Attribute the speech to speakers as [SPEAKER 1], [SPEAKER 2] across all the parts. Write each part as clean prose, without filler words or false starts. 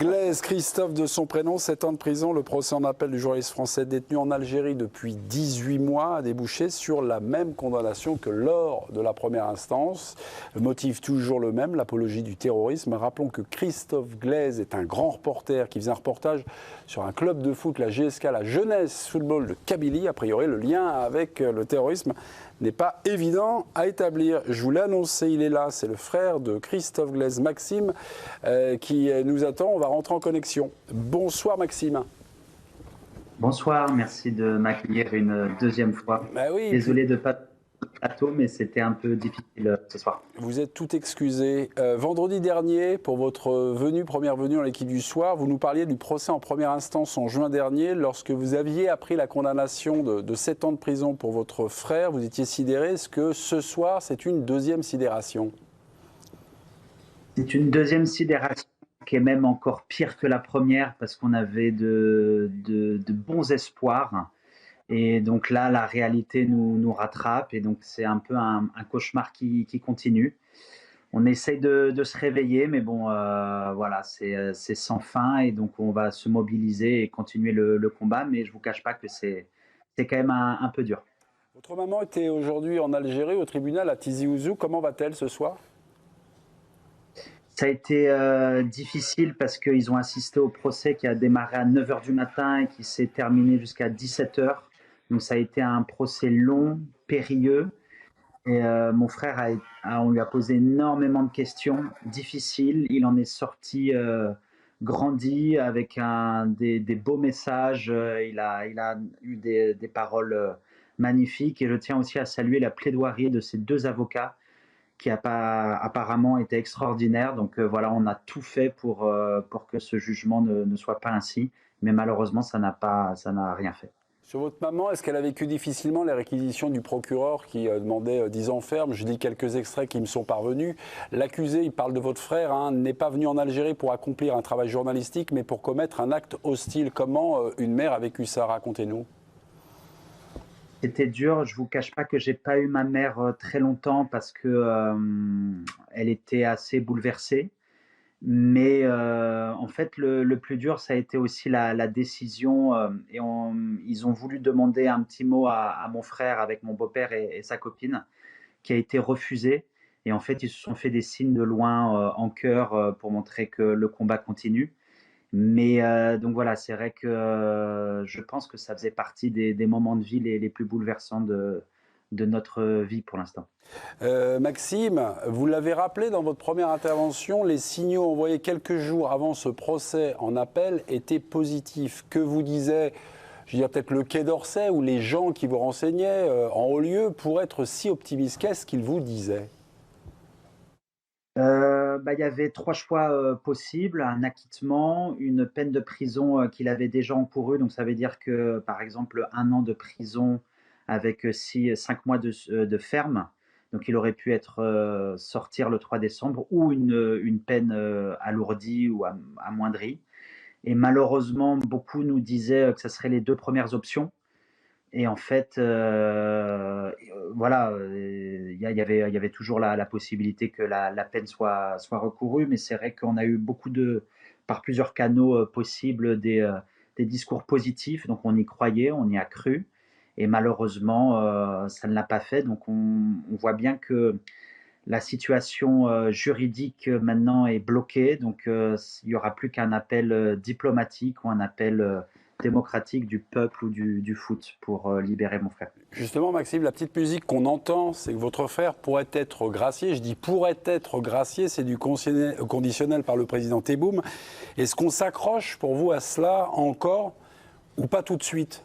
[SPEAKER 1] Glaise Christophe de son prénom, 7 ans de prison. Le procès en appel du journaliste français détenu en Algérie depuis 18 mois a débouché sur la même condamnation que lors de la première instance. Le motif toujours le même, l'apologie du terrorisme. Rappelons que Christophe Glaise est un grand reporter qui faisait un reportage sur un club de foot, la GSK, la Jeunesse Football de Kabylie. A priori, le lien avec le terrorisme n'est pas évident à établir. Je vous l'ai annoncé, il est là, c'est le frère de Christophe Glaise, Maxime, qui nous attend. On va rentrer en connexion. Bonsoir Maxime.
[SPEAKER 2] Bonsoir, merci de m'accueillir une deuxième fois.
[SPEAKER 1] Bah oui,
[SPEAKER 2] Désolé de ne pas être au plateau, mais c'était un peu difficile ce soir.
[SPEAKER 1] vous êtes tout excusé. Vendredi dernier, pour votre première venue dans l'équipe du soir, vous nous parliez du procès en première instance en juin dernier. Lorsque vous aviez appris la condamnation de 7 ans de prison pour votre frère, vous étiez sidéré. Est-ce que ce soir, c'est une deuxième sidération ?
[SPEAKER 2] C'est une deuxième sidération qui est même encore pire que la première parce qu'on avait de bons espoirs. Et donc là, la réalité nous rattrape et donc c'est un peu un cauchemar qui continue. On essaye de se réveiller, mais bon, voilà, c'est sans fin et donc on va se mobiliser et continuer le combat. Mais je vous cache pas que c'est quand même un peu dur.
[SPEAKER 1] Votre maman était aujourd'hui en Algérie, au tribunal à Tizi Ouzou. Comment va-t-elle ce soir ?
[SPEAKER 2] Ça a été difficile parce qu'ils ont assisté au procès qui a démarré à 9 h du matin et qui s'est terminé jusqu'à 17 h. Donc ça a été un procès long, périlleux. Et mon frère, on lui a posé énormément de questions difficiles. Il en est sorti grandi avec des beaux messages. Il a eu des paroles magnifiques. Et je tiens aussi à saluer la plaidoirie de ces deux avocats qui apparemment été extraordinaire. Donc voilà, on a tout fait pour que ce jugement ne soit pas ainsi. Mais malheureusement, ça n'a rien fait.
[SPEAKER 1] Sur votre maman, est-ce qu'elle a vécu difficilement les réquisitions du procureur qui demandait 10 ans ferme ? Je lis quelques extraits qui me sont parvenus. L'accusé, il parle de votre frère, n'est pas venu en Algérie pour accomplir un travail journalistique, mais pour commettre un acte hostile. Comment une mère a vécu ça ? Racontez-nous.
[SPEAKER 2] C'était dur. Je vous cache pas que j'ai pas eu ma mère très longtemps parce que elle était assez bouleversée. Mais en fait, le plus dur, ça a été aussi la décision. Ils ont voulu demander un petit mot à mon frère avec mon beau-père et sa copine, qui a été refusé. Et en fait, ils se sont fait des signes de loin en cœur pour montrer que le combat continue. Mais donc voilà, c'est vrai que je pense que ça faisait partie des moments de vie les plus bouleversants de notre vie pour l'instant.
[SPEAKER 1] Maxime, vous l'avez rappelé dans votre première intervention, les signaux envoyés quelques jours avant ce procès en appel étaient positifs. Que vous disait, je veux dire peut-être le Quai d'Orsay ou les gens qui vous renseignaient en haut lieu pour être si optimistes? Qu'est-ce qu'ils vous disaient?
[SPEAKER 2] Il y avait 3 choix possibles: un acquittement, une peine de prison qu'il avait déjà encourue, donc ça veut dire que, par exemple, 1 an de prison avec 5 mois de ferme, donc il aurait pu sortir le 3 décembre, ou une peine alourdie ou amoindrie. Et malheureusement, beaucoup nous disaient que ça serait les 2 premières options. Et en fait, voilà, il y avait toujours la possibilité que la peine soit recourue, mais c'est vrai qu'on a eu par plusieurs canaux possibles, des discours positifs, donc on y croyait, on y a cru, et malheureusement, ça ne l'a pas fait. Donc on voit bien que la situation juridique maintenant est bloquée, donc il n'y aura plus qu'un appel diplomatique ou un appel démocratique du peuple ou du foot pour libérer mon frère.
[SPEAKER 1] Justement, Maxime, la petite musique qu'on entend, c'est que votre frère pourrait être gracié. Je dis pourrait être gracié, c'est du conditionnel par le président Tebboune. Est-ce qu'on s'accroche pour vous à cela encore ou pas tout de suite ?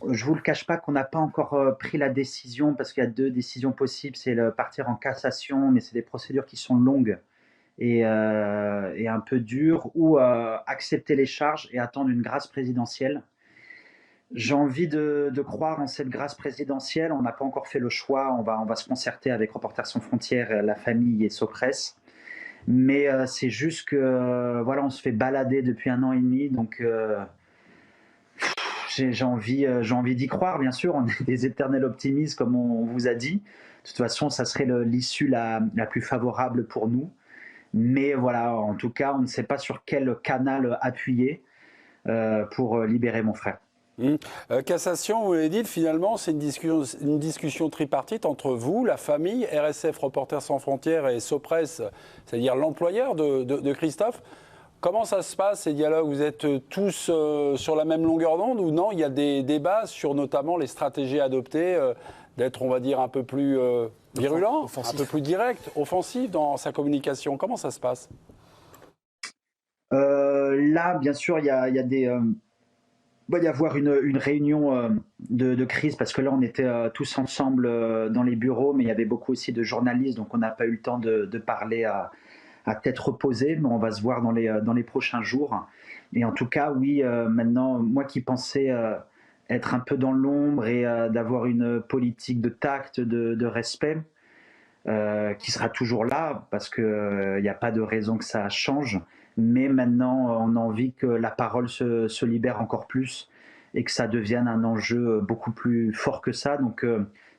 [SPEAKER 2] Je ne vous le cache pas qu'on n'a pas encore pris la décision parce qu'il y a 2 décisions possibles. C'est partir en cassation, mais c'est des procédures qui sont longues et un peu dures, ou accepter les charges et attendre une grâce présidentielle. J'ai envie de croire en cette grâce présidentielle. On n'a pas encore fait le choix. On va se concerter avec Reporters sans frontières, la famille et Sopress. Mais c'est juste que voilà, on se fait balader depuis 1 an et demi, donc j'ai envie d'y croire, bien sûr. On est des éternels optimistes, comme on vous a dit. De toute façon, ça serait l'issue la plus favorable pour nous. Mais voilà, en tout cas, on ne sait pas sur quel canal appuyer pour libérer mon frère.
[SPEAKER 1] Cassation, vous l'avez dit, finalement, c'est une discussion tripartite entre vous, la famille, RSF, Reporters sans frontières et Sopress, c'est-à-dire l'employeur de Christophe. Comment ça se passe, ces dialogues? Vous êtes tous sur la même longueur d'onde ou non? Il y a des débats sur notamment les stratégies adoptées, d'être, on va dire, un peu plus virulent, un peu plus direct, offensif dans sa communication. Comment ça se passe?
[SPEAKER 2] Là, bien sûr, il va y avoir une réunion de crise parce que là, on était tous ensemble dans les bureaux, mais il y avait beaucoup aussi de journalistes, donc on n'a pas eu le temps de parler à tête reposée, mais on va se voir dans les prochains jours. Et en tout cas, oui, maintenant, moi qui pensais être un peu dans l'ombre et d'avoir une politique de tact, de respect, qui sera toujours là, parce qu'il n'y a pas de raison que ça change. Mais maintenant, on a envie que la parole se libère encore plus et que ça devienne un enjeu beaucoup plus fort que ça. Donc,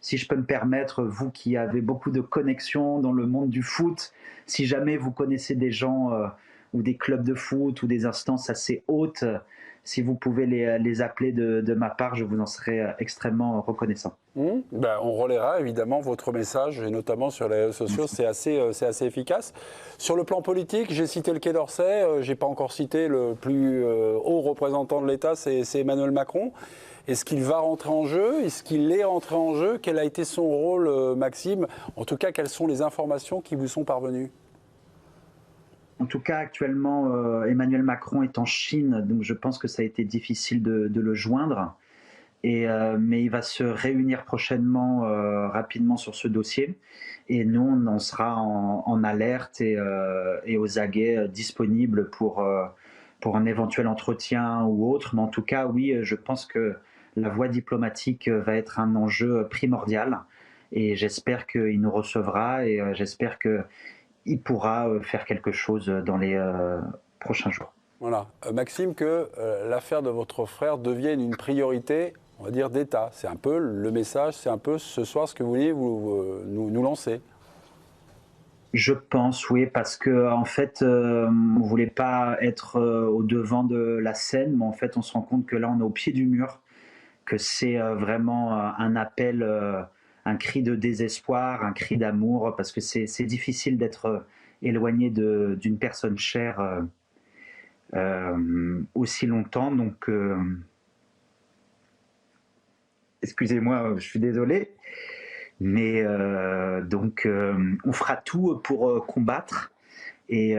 [SPEAKER 2] si je peux me permettre, vous qui avez beaucoup de connexions dans le monde du foot, si jamais vous connaissez des gens ou des clubs de foot ou des instances assez hautes, si vous pouvez les appeler de ma part, je vous en serai extrêmement reconnaissant.
[SPEAKER 1] On relaiera évidemment votre message, et notamment sur les réseaux sociaux, c'est assez efficace. Sur le plan politique, j'ai cité le Quai d'Orsay, je n'ai pas encore cité le plus haut représentant de l'État, c'est Emmanuel Macron. Est-ce qu'il va rentrer en jeu? Est-ce qu'il est rentré en jeu? Quel a été son rôle, Maxime? En tout cas, quelles sont les informations qui vous sont parvenues?
[SPEAKER 2] En tout cas, actuellement, Emmanuel Macron est en Chine, donc je pense que ça a été difficile de le joindre. Mais il va se réunir prochainement, rapidement sur ce dossier. Et nous, on en sera en alerte et aux aguets disponibles pour un éventuel entretien ou autre. Mais en tout cas, oui, je pense que la voie diplomatique va être un enjeu primordial. Et j'espère qu'il nous recevra et j'espère qu'il pourra faire quelque chose dans les prochains jours.
[SPEAKER 1] Voilà. Maxime, que l'affaire de votre frère devienne une priorité, on va dire, d'État. C'est un peu le message, c'est un peu ce soir ce que vous vouliez nous lancer.
[SPEAKER 2] Je pense, oui, parce que en fait, on ne voulait pas être au devant de la scène, mais en fait, on se rend compte que là, on est au pied du mur, que c'est vraiment un appel, un cri de désespoir, un cri d'amour, parce que c'est difficile d'être éloigné d'une personne chère aussi longtemps. Donc, excusez-moi, je suis désolé. Mais donc, on fera tout pour combattre et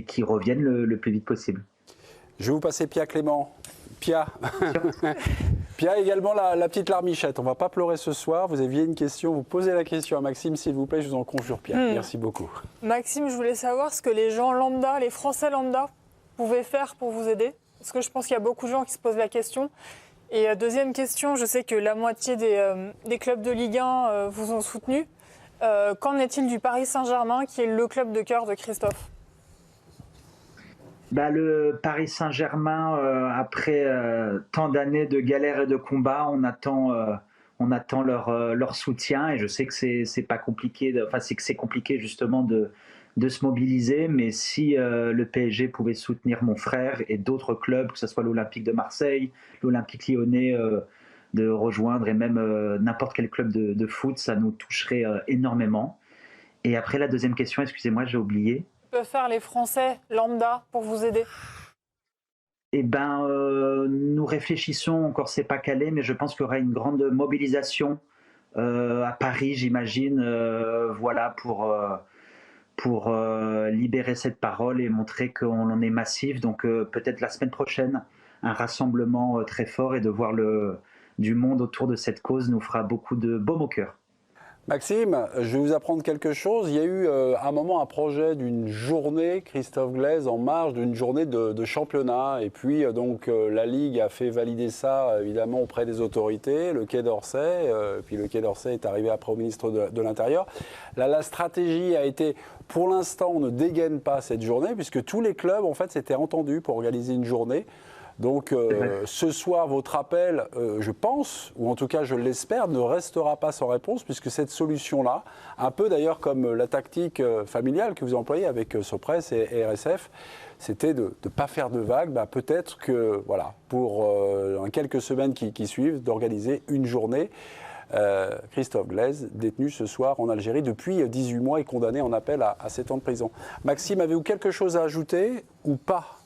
[SPEAKER 2] qu'ils reviennent le plus vite possible.
[SPEAKER 1] Je vais vous passer Pia Clément. Pia. Pia, également la petite larmichette. On ne va pas pleurer ce soir. Vous aviez une question. Vous posez la question à Maxime, s'il vous plaît. Je vous en conjure, Pia. Merci beaucoup.
[SPEAKER 3] Maxime, je voulais savoir ce que les gens lambda, les Français lambda, pouvaient faire pour vous aider. Parce que je pense qu'il y a beaucoup de gens qui se posent la question. Et deuxième question, je sais que la moitié des clubs de Ligue 1 vous ont soutenu. Qu'en est-il du Paris Saint-Germain, qui est le club de cœur de Christophe?
[SPEAKER 2] Le Paris Saint-Germain, après tant d'années de galères et de combats, on attend leur soutien. Et je sais que c'est pas compliqué, c'est que c'est compliqué justement de se mobiliser, mais si le PSG pouvait soutenir mon frère et d'autres clubs, que ce soit l'Olympique de Marseille, l'Olympique lyonnais, de rejoindre, et même n'importe quel club de foot, ça nous toucherait énormément. Et après, la deuxième question, excusez-moi, j'ai oublié.
[SPEAKER 3] Que peuvent faire les Français lambda pour vous aider?
[SPEAKER 2] Nous réfléchissons, encore c'est pas calé, mais je pense qu'il y aura une grande mobilisation à Paris, j'imagine, voilà, pour libérer cette parole et montrer qu'on en est massif. Donc peut-être la semaine prochaine, un rassemblement très fort, et de voir du monde autour de cette cause nous fera beaucoup de baume au cœur.
[SPEAKER 1] Maxime, je vais vous apprendre quelque chose. Il y a eu à un moment un projet d'une journée, Christophe Glaise, en marge d'une journée de championnat. Et puis donc la Ligue a fait valider ça évidemment auprès des autorités, le Quai d'Orsay. Puis le Quai d'Orsay est arrivé après au ministre de l'Intérieur. Là, la stratégie a été, pour l'instant, on ne dégaine pas cette journée, puisque tous les clubs en fait s'étaient entendus pour organiser une journée. Donc ce soir, votre appel, je pense, ou en tout cas je l'espère, ne restera pas sans réponse, puisque cette solution-là, un peu d'ailleurs comme la tactique familiale que vous employez avec Sopres et RSF, c'était de ne pas faire de vagues. Peut-être que, voilà, pour quelques semaines qui suivent, d'organiser une journée. Christophe Glaise, détenu ce soir en Algérie depuis 18 mois et condamné en appel à 7 ans de prison. Maxime, avez-vous quelque chose à ajouter ou pas ?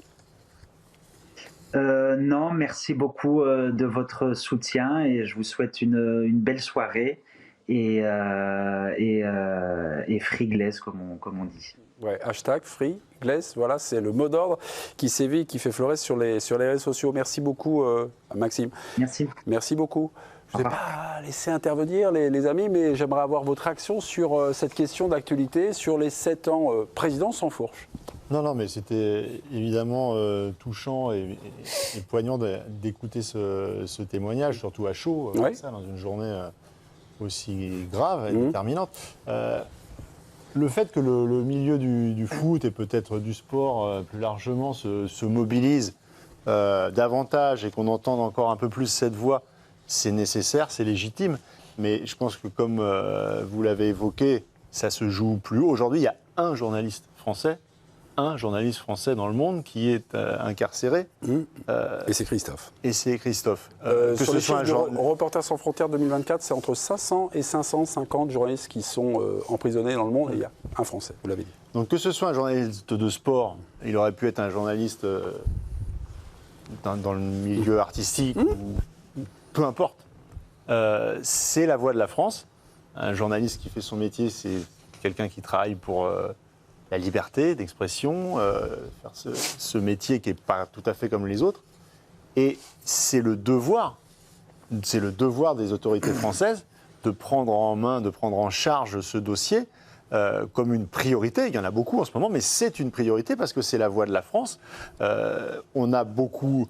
[SPEAKER 2] Non, merci beaucoup de votre soutien et je vous souhaite une belle soirée et free Glaise comme on dit.
[SPEAKER 1] Ouais, hashtag Free Glaise, voilà, c'est le mot d'ordre qui sévit, qui fait fleurir sur les réseaux sociaux. Merci beaucoup, Maxime.
[SPEAKER 2] Merci.
[SPEAKER 1] Merci beaucoup. Je ne vais pas laisser intervenir les amis, mais j'aimerais avoir votre réaction sur cette question d'actualité, sur les 7 ans président sans fourche.
[SPEAKER 4] Non, mais c'était évidemment touchant et poignant d'écouter ce témoignage, surtout à chaud,
[SPEAKER 1] Ouais.
[SPEAKER 4] ça, dans une journée aussi grave et déterminante. Le fait que le milieu du foot et peut-être du sport plus largement se mobilise davantage et qu'on entende encore un peu plus cette voix, c'est nécessaire, c'est légitime. Mais je pense que comme vous l'avez évoqué, ça se joue plus haut. Aujourd'hui, il y a un journaliste français dans le monde qui est incarcéré.
[SPEAKER 1] Et c'est Christophe.
[SPEAKER 4] Et c'est Christophe.
[SPEAKER 1] Sur les chiffres de Reporters sans frontières 2024, c'est entre 500 et 550 journalistes qui sont emprisonnés dans le monde. Et il y a un Français, vous l'avez dit.
[SPEAKER 4] Donc que ce soit un journaliste de sport, il aurait pu être un journaliste dans le milieu artistique, ou peu importe. C'est la voix de la France. Un journaliste qui fait son métier, c'est quelqu'un qui travaille pour la liberté d'expression, faire ce métier qui n'est pas tout à fait comme les autres. Et c'est le devoir des autorités françaises de prendre en main, de prendre en charge ce dossier comme une priorité. Il y en a beaucoup en ce moment, mais c'est une priorité parce que c'est la voix de la France. On a beaucoup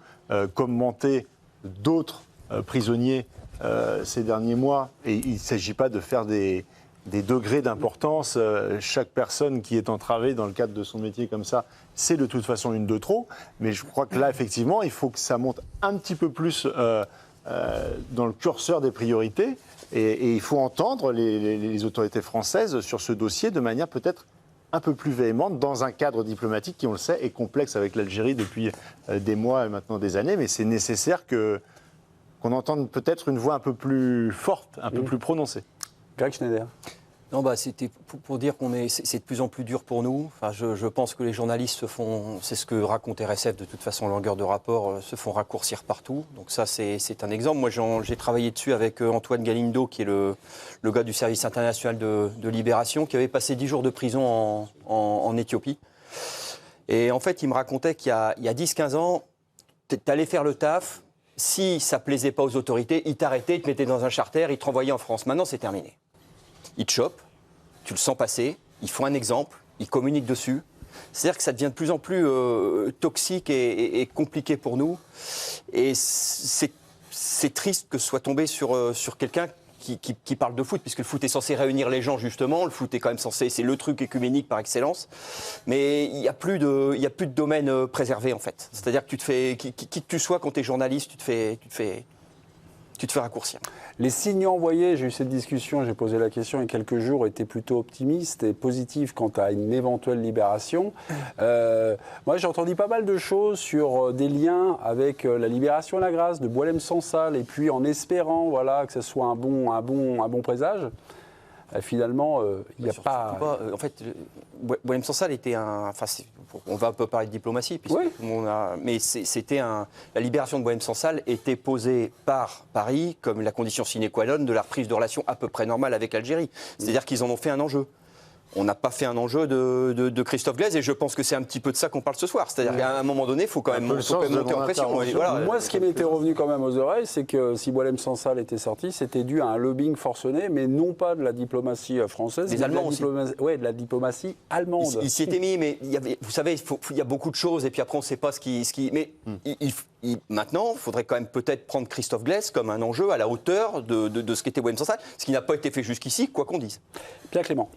[SPEAKER 4] commenté d'autres prisonniers ces derniers mois, et il ne s'agit pas de faire des degrés d'importance. Chaque personne qui est entravée dans le cadre de son métier comme ça, c'est de toute façon une de trop. Mais je crois que là, effectivement, il faut que ça monte un petit peu plus dans le curseur des priorités. Et il faut entendre les autorités françaises sur ce dossier de manière peut-être un peu plus véhémente, dans un cadre diplomatique qui, on le sait, est complexe avec l'Algérie depuis des mois et maintenant des années. Mais c'est nécessaire qu'on entende peut-être une voix un peu plus forte, un peu plus prononcée.
[SPEAKER 1] Greg Schneider.
[SPEAKER 5] Non, c'était pour dire c'est de plus en plus dur pour nous. Enfin, je pense que les journalistes c'est ce que raconte RSF de toute façon en longueur de rapport, se font raccourcir partout. Donc ça, c'est un exemple. Moi, j'ai travaillé dessus avec Antoine Galindo, qui est le gars du service international de Libération, qui avait passé 10 jours de prison en Éthiopie. Et en fait, il me racontait qu'il y a 10-15 ans, t'allais faire le taf. Si ça plaisait pas aux autorités, ils t'arrêtaient, ils te mettaient dans un charter, ils te renvoyaient en France. Maintenant, c'est terminé. Ils te chopent, tu le sens passer, ils font un exemple, ils communiquent dessus. C'est-à-dire que ça devient de plus en plus toxique et compliqué pour nous. Et c'est triste que ce soit tombé sur quelqu'un qui parle de foot, puisque le foot est censé réunir les gens, justement. Le foot est quand même censé, c'est le truc écuménique par excellence. Mais il n'y a plus de domaine préservé, en fait. C'est-à-dire que qui que tu sois, quand tu es journaliste, tu te fais raccourcir.
[SPEAKER 1] Les signes envoyés, j'ai eu cette discussion, j'ai posé la question il y a quelques jours, étaient plutôt optimistes et positifs quant à une éventuelle libération. Moi, j'ai entendu pas mal de choses sur des liens avec la libération à la grâce de Boualem Sansal, et puis en espérant que ce soit un bon présage. Finalement, il n'y a pas...
[SPEAKER 5] En fait, Boualem Sansal était on va un peu parler de diplomatie, mais la libération de Boualem Sansal était posée par Paris comme la condition sine qua non de la reprise de relations à peu près normales avec l'Algérie. C'est-à-dire qu'ils en ont fait un enjeu. On n'a pas fait un enjeu de Christophe Glaise, et je pense que c'est un petit peu de ça qu'on parle ce soir. C'est-à-dire qu'à un moment donné, il faut quand même monter en pression.
[SPEAKER 1] Moi, ce qui m'était revenu quand même aux oreilles, c'est que si Boualem Sansal était sorti, c'était dû à un lobbying forcené, mais non pas de la diplomatie française,
[SPEAKER 5] des Allemands aussi.
[SPEAKER 1] De la diplomatie allemande.
[SPEAKER 5] Il s'y était mis, mais vous savez, il y a beaucoup de choses, et puis après, on ne sait pas ce qui... Mais maintenant, il faudrait quand même peut-être prendre Christophe Glaise comme un enjeu à la hauteur de ce qu'était Boualem Sansal, ce qui n'a pas été fait jusqu'ici, quoi qu'on dise.
[SPEAKER 1] Pierre Clément.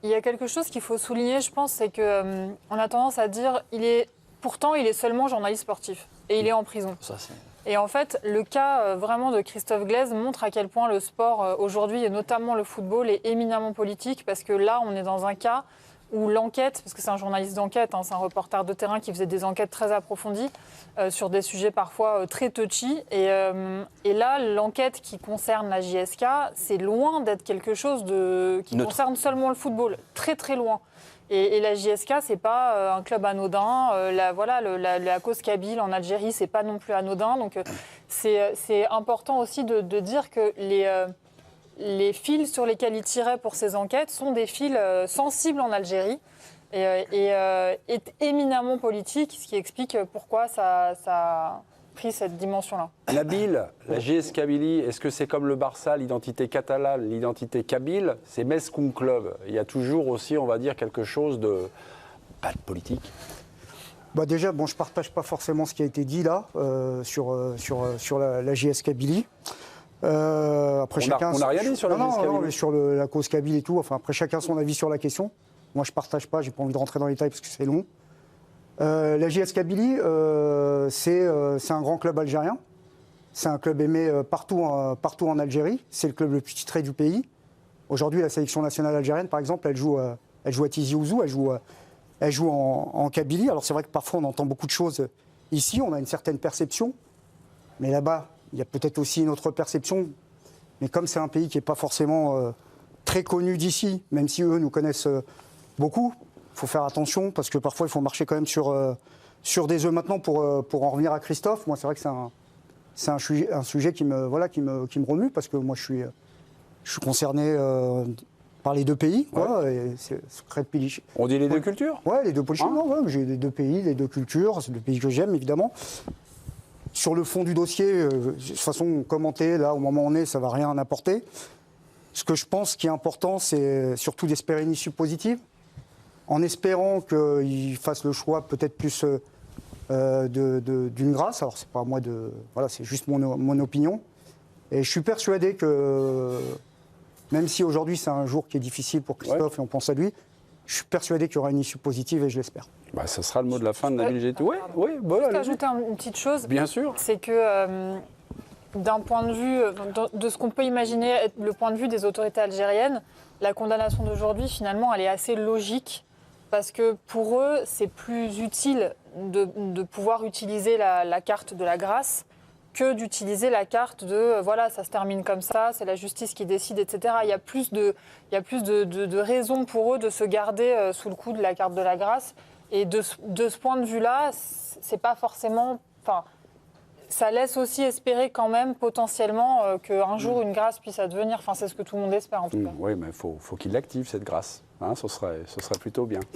[SPEAKER 3] Il y a quelque chose qu'il faut souligner, je pense, c'est qu'on a tendance à dire il est pourtant, il est seulement journaliste sportif et il est en prison.
[SPEAKER 5] Ça, c'est...
[SPEAKER 3] Et en fait, le cas vraiment de Christophe Glaise montre à quel point le sport aujourd'hui, et notamment le football, est éminemment politique, parce que là, on est dans un cas où l'enquête, parce que c'est un journaliste d'enquête, c'est un reporter de terrain qui faisait des enquêtes très approfondies sur des sujets parfois très touchy. Et là, l'enquête qui concerne la JSK, c'est loin d'être quelque chose qui
[SPEAKER 5] neutre.
[SPEAKER 3] concerne seulement le football, très très loin. Et la JSK, c'est pas un club anodin. La cause kabyle en Algérie, c'est pas non plus anodin. Donc c'est important aussi de dire que les fils sur lesquels il tirait pour ces enquêtes sont des fils sensibles en Algérie et est éminemment politique, ce qui explique pourquoi ça a pris cette dimension-là.
[SPEAKER 1] Nabil, la JS Kabylie, est-ce que c'est comme le Barça, l'identité catalane, l'identité kabyle? C'est Mescoun Club. Il y a toujours aussi, on va dire, quelque chose de... pas de politique.
[SPEAKER 6] Bah déjà, bon, je ne partage pas forcément ce qui a été dit là sur la JS Kabylie. Après,
[SPEAKER 1] On n'a rien dit sur la JS Kabylie.
[SPEAKER 6] Non, mais sur la cause kabyle et tout. Enfin, après, chacun son avis sur la question. Moi, je ne partage pas, j'ai pas envie de rentrer dans les détails parce que c'est long. La JS Kabylie, c'est un grand club algérien. C'est un club aimé partout en Algérie. C'est le club le plus titré du pays. Aujourd'hui, la sélection nationale algérienne, par exemple, elle joue à Tizi Ouzou, elle joue en Kabylie. Alors c'est vrai que parfois on entend beaucoup de choses ici, on a une certaine perception. Mais là-bas, il y a peut-être aussi une autre perception. Mais comme c'est un pays qui n'est pas forcément très connu d'ici, même si eux nous connaissent beaucoup, il faut faire attention parce que parfois il faut marcher quand même sur des œufs. Maintenant, pour en revenir à Christophe, moi c'est vrai que c'est un sujet qui me remue parce que moi je suis concerné par les deux pays. Quoi, et c'est secret de pays.
[SPEAKER 1] On dit les deux cultures?
[SPEAKER 6] Ouais, les deux pays. J'ai les deux pays, les deux cultures, c'est deux pays que j'aime évidemment. Sur le fond du dossier, de toute façon, commenter là au moment où on est, ça ne va rien apporter. Ce que je pense qui est important, c'est surtout d'espérer une issue positive. En espérant qu'il fasse le choix peut-être plus d'une grâce. Alors c'est pas à moi c'est juste mon opinion. Et je suis persuadé que, même si aujourd'hui c'est un jour qui est difficile pour Christophe et on pense à lui, je suis persuadé qu'il y aura une issue positive et je l'espère.
[SPEAKER 1] Bah, ça sera le mot de la fin de Nabil Jetou. Oui,
[SPEAKER 3] Je peux ajouter une petite chose.
[SPEAKER 1] Bien sûr.
[SPEAKER 3] C'est que d'un point de vue, de ce qu'on peut imaginer être le point de vue des autorités algériennes, la condamnation d'aujourd'hui, finalement, elle est assez logique. Parce que pour eux, c'est plus utile de pouvoir utiliser la carte de la grâce que d'utiliser la carte de voilà, ça se termine comme ça, c'est la justice qui décide, etc. Il y a plus de raisons pour eux de se garder sous le coup de la carte de la grâce. Et de ce point de vue-là, c'est pas forcément. Enfin, ça laisse aussi espérer quand même potentiellement qu'un jour une grâce puisse advenir. Enfin, c'est ce que tout le monde espère en tout cas.
[SPEAKER 1] Oui, mais il faut qu'il l'active cette grâce. Ce serait plutôt bien.